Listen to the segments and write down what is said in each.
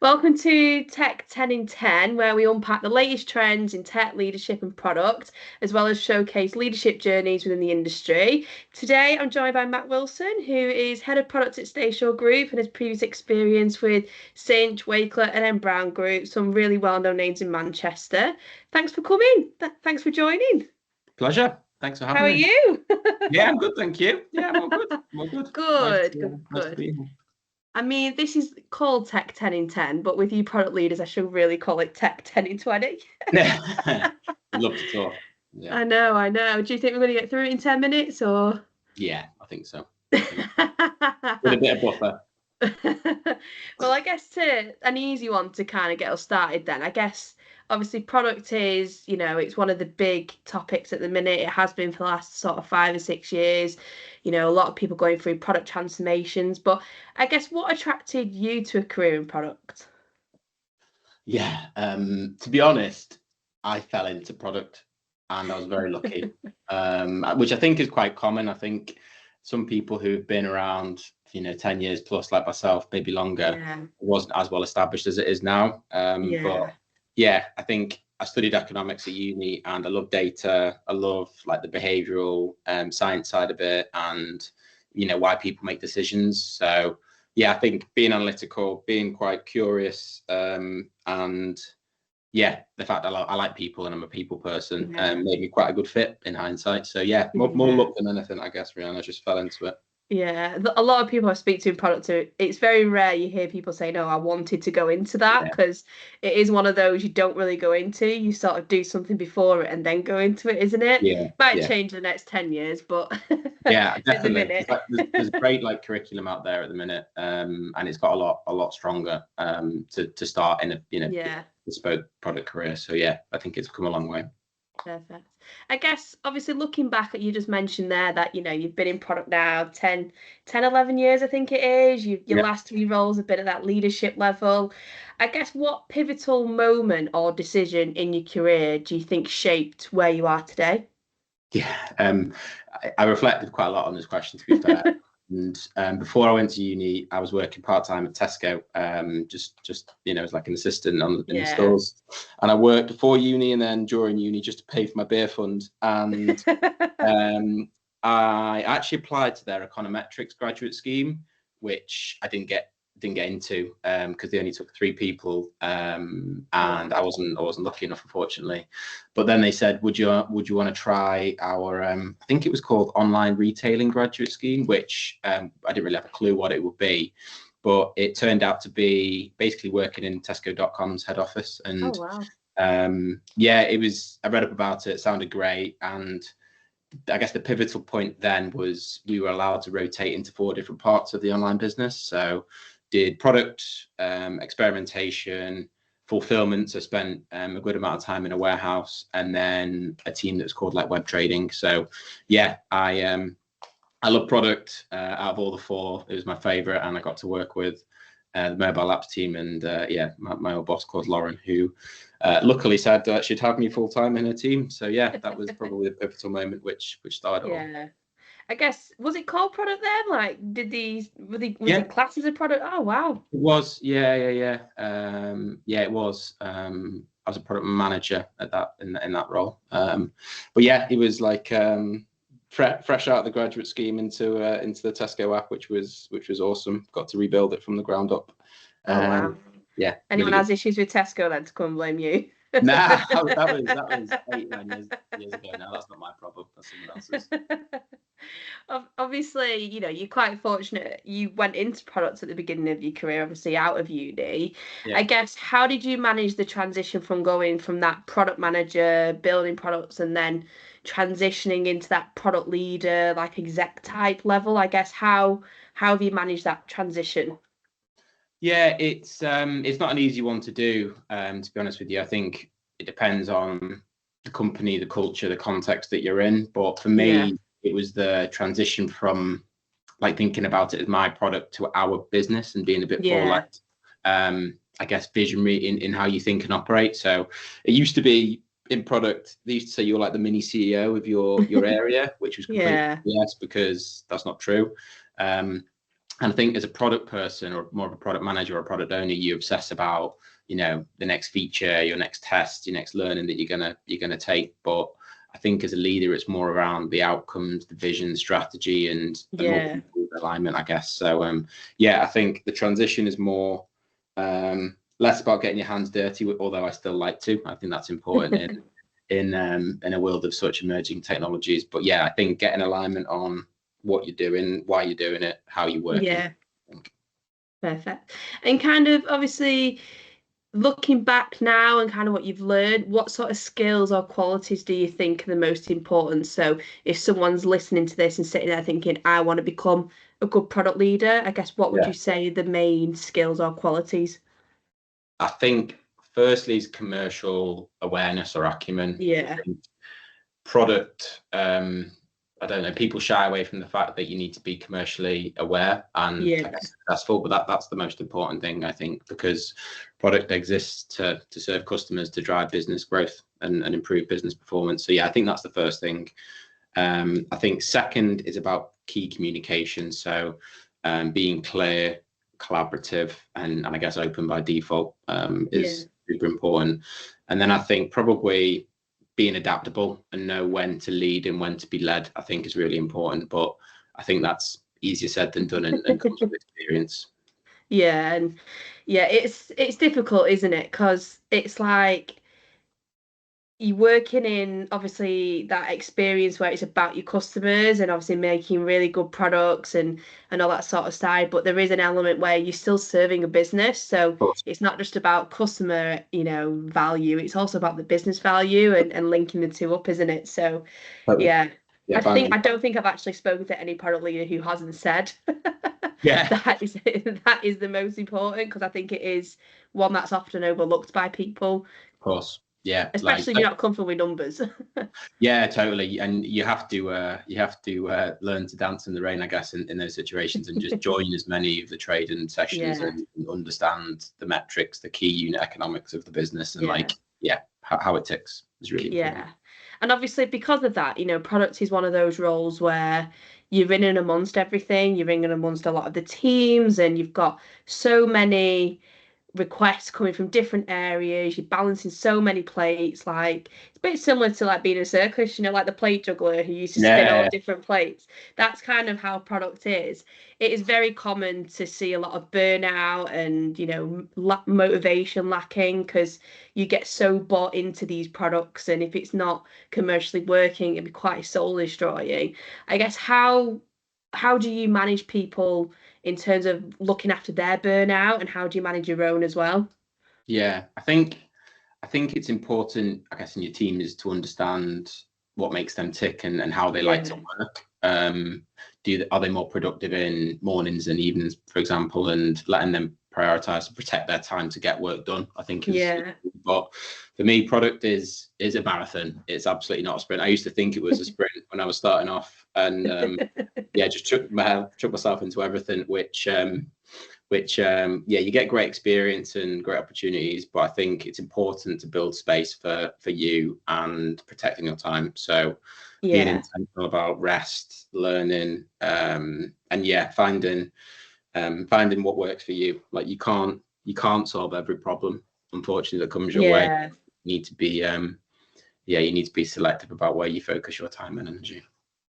Welcome to Tech 10 in 10, where we unpack the latest trends in tech, leadership, and product, as well as showcase leadership journeys within the industry. Today, I'm joined by Matt Wilson, who is head of product at Stakeholder Group and has previous experience with Cinch, Wakelet, and M Brown Group, some really well-known names in Manchester. Thanks for coming. Thanks for joining. Pleasure. Thanks for How having are me. you? Yeah, I'm good, thank you. Yeah, I'm all good. I'm all good. Good, good, Nice to good. be here. I mean, this is called Tech 10 in 10, but with you product leaders, I should really call it Tech 10 in 20. I'd love to talk. Yeah. I know, I know. Do you think we're going to get through it in 10 minutes or? Yeah, I think so. With a bit of buffer. Well, I guess to an easy one to kind of get us started then. I guess obviously product is, it's one of the big topics at the minute. It has been for the last sort of 5 or 6 years. A lot of people going through product transformations, but I guess what attracted you to a career in product? Yeah. To be honest, I fell into product and I was very lucky. Which I think is quite common. I think some people who've been around, 10 years plus, like myself, maybe longer, wasn't as well established as it is now. But yeah, I think I studied economics at uni and I love data. I love like the behavioral science side of it and, why people make decisions. So yeah, I think being analytical, being quite curious, and yeah, the fact that I like people and I'm a people person made me quite a good fit in hindsight. So yeah, more luck than anything, I guess. Riana just fell into it. Yeah, a lot of people I speak to in product, it's very rare you hear people say, no, I wanted to go into that because it is one of those you don't really go into. You sort of do something before it and then go into it, isn't it? Yeah, Might change the next 10 years, but yeah, at the definitely. minute. There's great like curriculum out there at the minute, and it's got a lot stronger to start in a bespoke product career. So yeah, I think it's come a long way. Perfect. I guess obviously looking back at you just mentioned there that you've been in product now 11 years I think it is. Your last 3 roles have been at that leadership level. I guess what pivotal moment or decision in your career do you think shaped where you are today? Yeah, I reflected quite a lot on this question, to be fair. And before I went to uni, I was working part-time at Tesco, just as like an assistant in the stores. And I worked before uni and then during uni just to pay for my beer fund. And I actually applied to their econometrics graduate scheme, which I didn't get into because they only took 3 people, and I wasn't lucky enough, unfortunately. But then they said, would you want to try our I think it was called online retailing graduate scheme, which I didn't really have a clue what it would be, but it turned out to be basically working in Tesco.com's head office. And yeah, it was, I read up about it, it sounded great. And I guess the pivotal point then was we were allowed to rotate into 4 different parts of the online business. So did product, experimentation, fulfillment. So spent a good amount of time in a warehouse, and then a team that was called like web trading. So yeah, I love product. Out of all the 4, it was my favorite, and I got to work with the mobile apps team, and yeah, my old boss called Lauren, who luckily said she'd have me full time in her team. So yeah, that was probably the pivotal moment which started all. I guess, was it called product then? Like, was it classed as a product? Oh wow. It was, yeah. It was. I was a product manager at that in that role. But yeah, it was like fresh out of the graduate scheme into the Tesco app, which was awesome. Got to rebuild it from the ground up. Wow. Yeah. Anyone has issues with Tesco then to come and blame you? Nah, that was 8-9 years ago now. That's not my problem. That's someone else's. Obviously, you're quite fortunate. You went into products at the beginning of your career, obviously out of uni. I guess, how did you manage the transition from going from that product manager, building products, and then transitioning into that product leader, like exec type level? I guess, how have you managed that transition? Yeah, it's not an easy one to do, to be honest with you. I think it depends on the company, the culture, the context that you're in. But for me, it was the transition from like thinking about it as my product to our business and being a bit more like, I guess, visionary in how you think and operate. So it used to be in product, they used to say you're like the mini CEO of your area, which was completely yes, because that's not true. And I think as a product person or more of a product manager or a product owner, you obsess about, the next feature, your next test, your next learning that you're gonna take. But I think as a leader, it's more around the outcomes, the vision, strategy, and more Yeah. people alignment, I guess. So yeah, I think the transition is more less about getting your hands dirty, although I still like to. I think that's important in a world of such emerging technologies. But yeah, I think getting alignment on what you're doing, why you're doing it, how you're working. Yeah. Perfect. And kind of obviously looking back now and kind of what you've learned, what sort of skills or qualities do you think are the most important? So if someone's listening to this and sitting there thinking, I want to become a good product leader, I guess what would Yeah. you say are the main skills or qualities? I think firstly is commercial awareness or acumen. I Yeah. think product, I don't know, people shy away from the fact that you need to be commercially aware and I Yeah. guess successful, but that's the most important thing, I think, because product exists to serve customers, to drive business growth and improve business performance. So yeah, I think that's the first thing. I think second is about key communication. So being clear, collaborative, and I guess open by default Yeah. is super important. And then I think probably being adaptable and know when to lead and when to be led, I think is really important. But I think that's easier said than done and comes with experience. Yeah, and yeah, it's difficult, isn't it? Because it's like you're working in obviously that experience where it's about your customers and obviously making really good products and all that sort of side, but there is an element where you're still serving a business, so Of course. it's not just about customer, value, it's also about the business value and linking the two up, isn't it? So Totally. yeah, Yeah, bang on. I don't think I've actually spoken to any product leader who hasn't said Yeah, that is the most important, because I think it is one that's often overlooked by people, of course. Yeah, like especially if you're not comfortable with numbers. yeah, totally. And you have to learn to dance in the rain, I guess, in those situations, and just join as many of the trading sessions Yeah, and understand the metrics, the key unit economics of the business, and yeah, like yeah, how it ticks is really important. yeah. And obviously, because of that, product is one of those roles where you're in and amongst everything. You're in and amongst a lot of the teams, and you've got so many requests coming from different areas. You're balancing so many plates. Like it's a bit similar to like being a circus, like the plate juggler who used to spin all Yeah, different plates. That's kind of how product is. It is very common to see a lot of burnout and motivation lacking, because you get so bought into these products, and if it's not commercially working, it'd be quite soul destroying. I guess how do you manage people in terms of looking after their burnout, and how do you manage your own as well? yeah. I think it's important, I guess, in your team is to understand what makes them tick and how they like to Yeah, work. Are they more productive in mornings and evenings, for example, and letting them prioritize and protect their time to get work done, I think is. yeah. But for me, product is a marathon. It's absolutely not a sprint. I used to think it was a sprint when I was starting off, and yeah, just chuck myself into everything, which yeah, you get great experience and great opportunities, but I think it's important to build space for you and protecting your time. So being Yeah, intentional about rest, learning, and yeah, finding what works for you. Like you can't solve every problem, unfortunately, that comes your way. yeah. You need to be yeah, you need to be selective about where you focus your time and energy.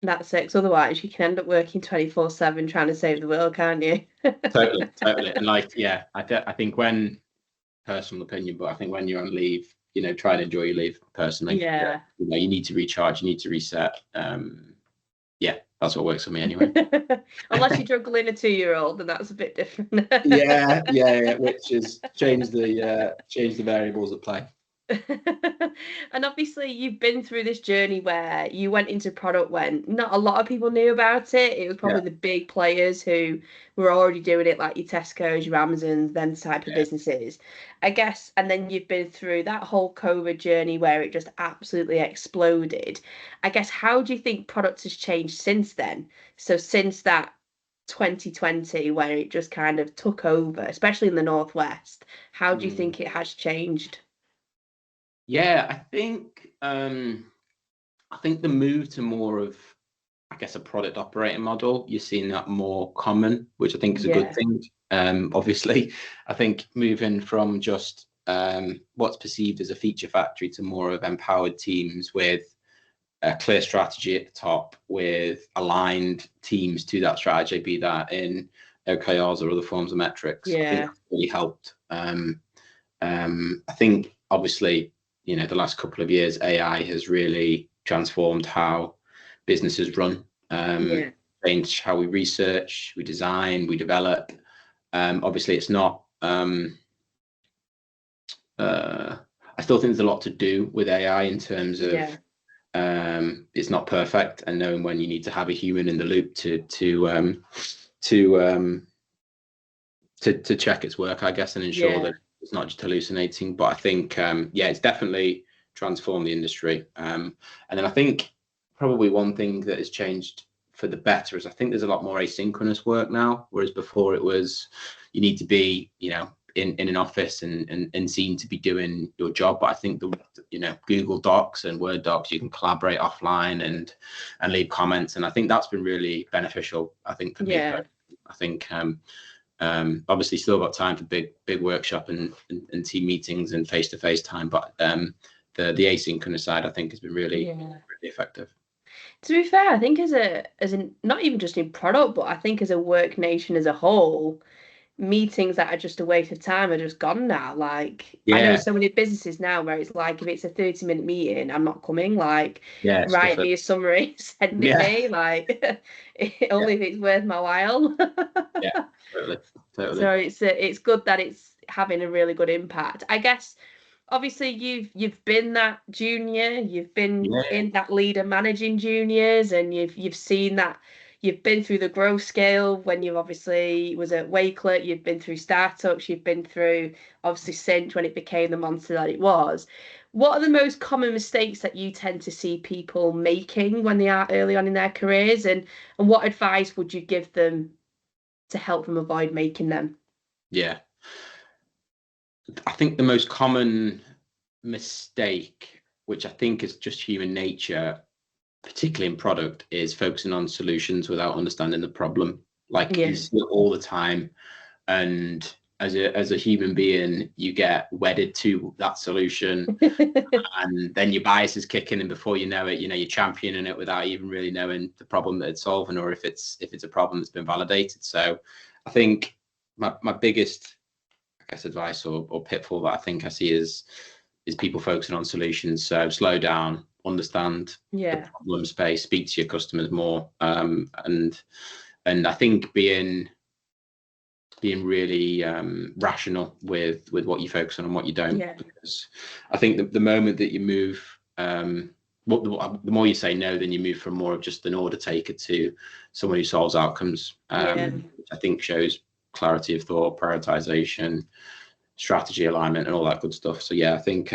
That's it. 'Cause otherwise, you can end up working 24/7 trying to save the world, can't you? Totally, totally. And like, yeah, I think when personal opinion, but I think when you're on leave, try and enjoy your leave personally. Yeah. Yeah. You need to recharge, you need to reset. Yeah, that's what works for me anyway. Unless you're juggling a 2-year-old, then that's a bit different. Yeah, yeah, yeah, which is change the variables at play. And obviously, you've been through this journey where you went into product when not a lot of people knew about it. It was Yeah, probably the big players who were already doing it, like your Tesco's, your Amazons, them type of yeah. businesses, I guess. And then you've been through that whole COVID journey where it just absolutely exploded. I guess, how do you think product has changed since then? So, since that 2020, where it just kind of took over, especially in the Northwest, how do you Mm. think it has changed? Yeah, I think the move to more of I guess, a product operating model, you're seeing that more common, which I think is a good Yeah. thing. Obviously, I think moving from just what's perceived as a feature factory to more of empowered teams with a clear strategy at the top, with aligned teams to that strategy, be that in OKRs or other forms of metrics. I think Yeah. that's really helped. I think obviously, the last couple of years, AI has really transformed how businesses run, Yeah. changed how we research, we design, we develop. Obviously, it's not. I still think there's a lot to do with AI in terms of Yeah. it's not perfect, and knowing when you need to have a human in the loop to check its work, I guess, and ensure Yeah. that it's not just hallucinating. But I think, yeah, it's definitely transformed the industry. And then I think probably one thing that has changed for the better is I think there's a lot more asynchronous work now, whereas before it was you need to be, in an office and seen to be doing your job. But I think Google Docs and Word docs, you can collaborate offline and leave comments, and I think that's been really beneficial. I think for me, Yeah. I think obviously still got time for big workshop and team meetings and face-to-face time, but the asynchronous side I think has been really Yeah. effective. To be fair, I think as a not even just in product, but I think as a work nation as a whole, meetings that are just a waste of time are just gone now. Like I know Yeah, so many businesses now where it's like if it's a 30-minute meeting, I'm not coming. Like yeah, stuff write it. me a summary, send it Yeah, me. Like yeah, only if it's worth my while. yeah, totally, totally. So it's good that it's having a really good impact. I guess obviously you've been that junior, you've been Yeah, in that leader managing juniors, and you've seen that you've been through the growth scale when you obviously was at Wakelet, you've been through startups, you've been through obviously Cinch when it became the monster that it was. What are the most common mistakes that you tend to see people making when they are early on in their careers, and what advice would you give them to help them avoid making them? yeah. I think the most common mistake, which I think is just human nature, particularly in product, is focusing on solutions without understanding the problem. Like you Yeah. see it all the time, and as a human being, you get wedded to that solution, and then your bias is kicking, and before you know it, you're championing it without even really knowing the problem that it's solving, or if it's a problem that's been validated. So, I think my biggest, I guess, advice or pitfall that I think I see is people focusing on solutions. So slow down, understand the Yeah. problem space, speak to your customers more, and I think being really rational with what you focus on and what you don't, Yeah. because I think the moment that you move, the more you say no, then you move from more of just an order taker to someone who solves outcomes, Yeah. which I think shows clarity of thought, prioritization, strategy alignment, and all that good stuff. So yeah, I think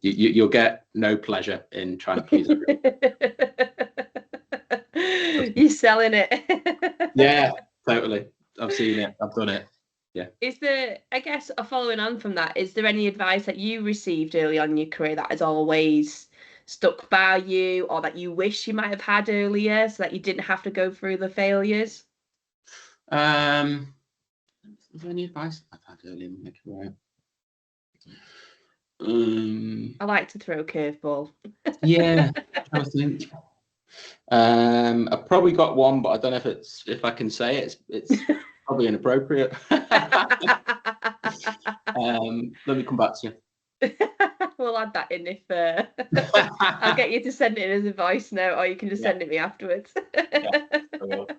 you'll get no pleasure in trying to please everyone. You're selling it. Yeah, totally. I've seen it. I've done it. Yeah. Is there, I guess, following on from that, is there any advice that you received early on in your career that has always stuck by you, or that you wish you might have had earlier so that you didn't have to go through the failures? Um, is there any advice I've had earlier in my career? I like to throw a curveball. Yeah, I'm trying to think. I've probably got one, but I don't know if I can say it. It's probably inappropriate. Let me come back to you. We'll add that in if I'll get you to send it in as a voice note, or you can just Yeah, send it me afterwards. yeah, I will.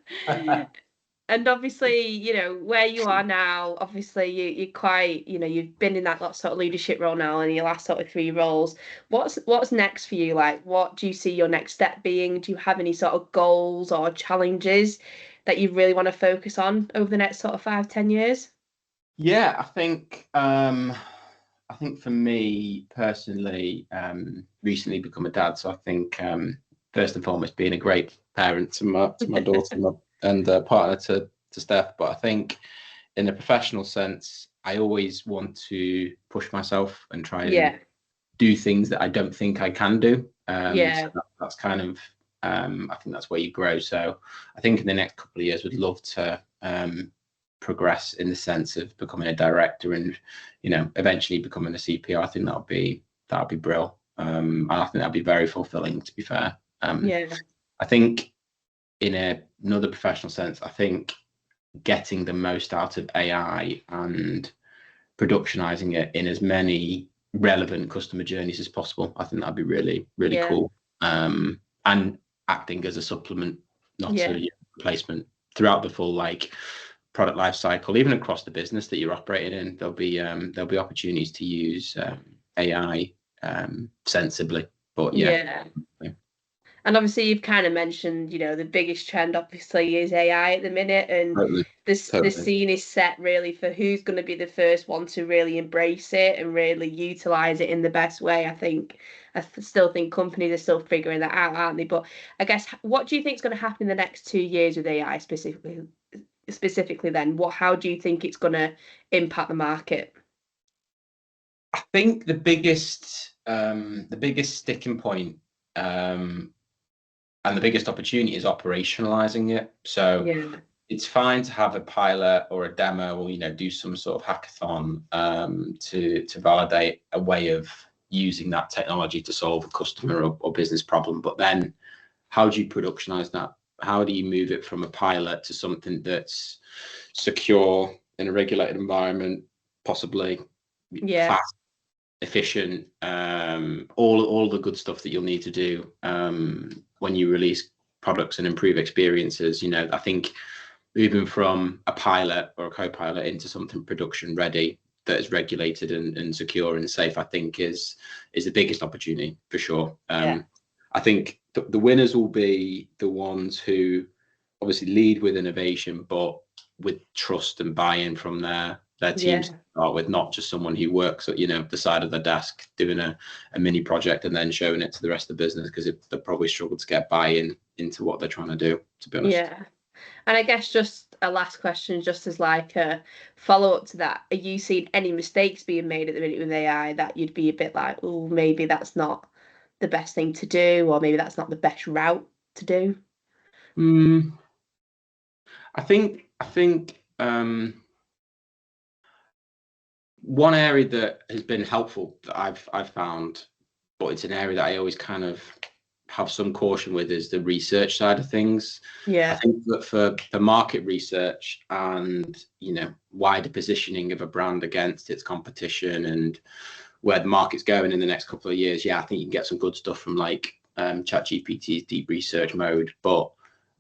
And obviously, where you are now, obviously you're quite, you've been in that sort of leadership role now in your last sort of three roles. What's next for you? Like, what do you see your next step being? Do you have any sort of goals or challenges that you really want to focus on over the next sort of 5, 10 years? Yeah, I think for me personally, recently become a dad, so I think first and foremost being a great parent to my daughter and partner to Steph. But I think in a professional sense, I always want to push myself and try and Yeah, do things that I don't think I can do. So yeah, that's kind of I think that's where you grow. So I think in the next couple of years, we'd love to progress in the sense of becoming a director and, eventually becoming a CPO. I think that'll be brilliant. And I think that'll be very fulfilling, to be fair. I think in another professional sense, I think getting the most out of AI and productionizing it in as many relevant customer journeys as possible, I think that'd be really, really cool. And acting as a supplement, not a replacement throughout the full product life cycle, even across the business that you're operating in. There'll be opportunities to use AI sensibly. But and obviously you've kind of mentioned, the biggest trend obviously is AI at the minute, and the scene is set really for who's going to be the first one to really embrace it and really utilize it in the best way. I still think companies are still figuring that out, aren't they? But I guess, what do you think is going to happen in the next 2 years with AI specifically then? How do you think it's going to impact the market? I think the biggest sticking point and the biggest opportunity is operationalizing it. So it's fine to have a pilot or a demo, or do some sort of hackathon to validate a way of using that technology to solve a customer or business problem. But then, how do you productionize that? How do you move it from a pilot to something that's secure in a regulated environment, possibly fast, efficient, all the good stuff that you'll need to do when you release products and improve experiences? I think moving from a pilot or a co-pilot into something production ready that is regulated and secure and safe, I think is the biggest opportunity for sure. I think the winners will be the ones who obviously lead with innovation, but with trust and buy-in from their teams to start with, not just someone who works at the side of the desk doing a mini project and then showing it to the rest of the business, because they probably struggle to get buy-in into what they're trying to do, to be honest. And I guess just a last question, just as a follow-up to that, are you seeing any mistakes being made at the minute with AI that you'd be a bit like, oh, maybe that's not the best thing to do, or maybe that's not the best route to do? I think one area that has been helpful that I've found, but it's an area that I always kind of have some caution with, is the research side of things. I think that for the market research and wider positioning of a brand against its competition and where the market's going in the next couple of years, I think you can get some good stuff from ChatGPT's deep research mode. But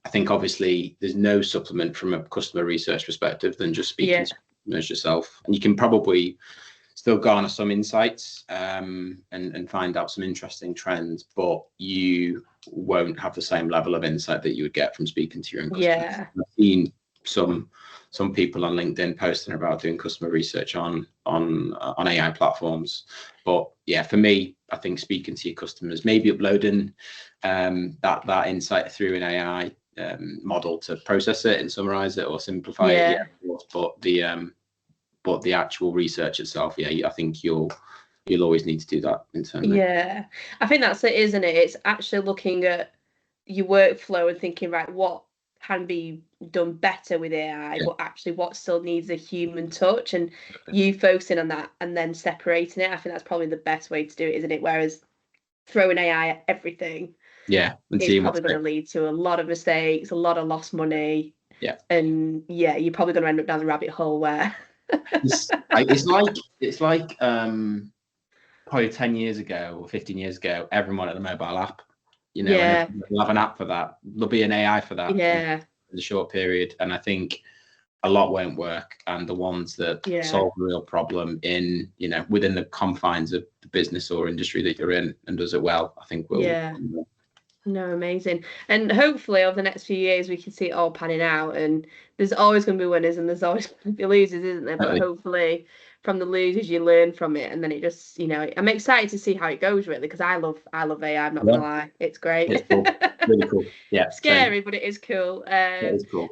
I think obviously there's no supplement from a customer research perspective than just speaking to customers yourself, and you can probably still garner some insights and find out some interesting trends, but you won't have the same level of insight that you would get from speaking to your own customers. I've seen some people on LinkedIn posting about doing customer research on AI platforms, but for me, I think speaking to your customers, maybe uploading that insight through an AI model to process it and summarize it or simplify it, but the actual research itself, I think you'll always need to do that internally. I think that's it, isn't it? It's actually looking at your workflow and thinking, right, what can be done better with AI, but actually what still needs a human touch, and you focusing on that and then separating it. I think that's probably the best way to do it, isn't it? Whereas throwing AI at everything is probably going to lead to a lot of mistakes, a lot of lost money. And you're probably going to end up down the rabbit hole where it's like probably 10 years ago or 15 years ago, everyone had a mobile app. And they'll have an app for that. There'll be an AI for that in a short period. And I think a lot won't work. And the ones that solve a real problem in, within the confines of the business or industry that you're in and does it well, I think will. No, amazing. And hopefully over the next few years we can see it all panning out, and there's always going to be winners and there's always going to be losers, isn't there? But hopefully from the losers you learn from it, and then it just, I'm excited to see how it goes, really, because I love AI, I'm not gonna lie. It's great. It's cool. Really cool. Scary, but it is cool. It is cool.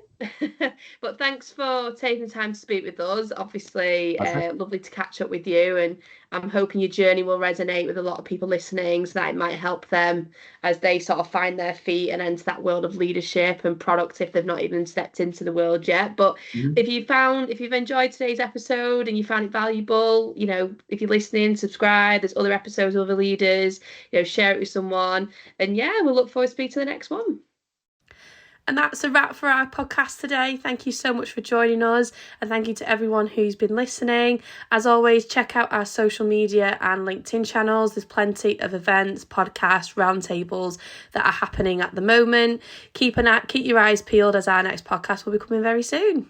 But thanks for taking the time to speak with us. Obviously, Pleasure. lovely to catch up with you, and I'm hoping your journey will resonate with a lot of people listening, so that it might help them as they sort of find their feet and enter that world of leadership and product if they've not even stepped into the world yet. But Mhm. if you've enjoyed today's episode and you found it valuable, if you're listening, subscribe. There's other episodes of other leaders. Share it with someone, and yeah, we'll look forward to speaking to the next one. And that's a wrap for our podcast today. Thank you so much for joining us, and thank you to everyone who's been listening. As always, check out our social media and LinkedIn channels. There's plenty of events, podcasts, roundtables that are happening at the moment. Keep your eyes peeled, as our next podcast will be coming very soon.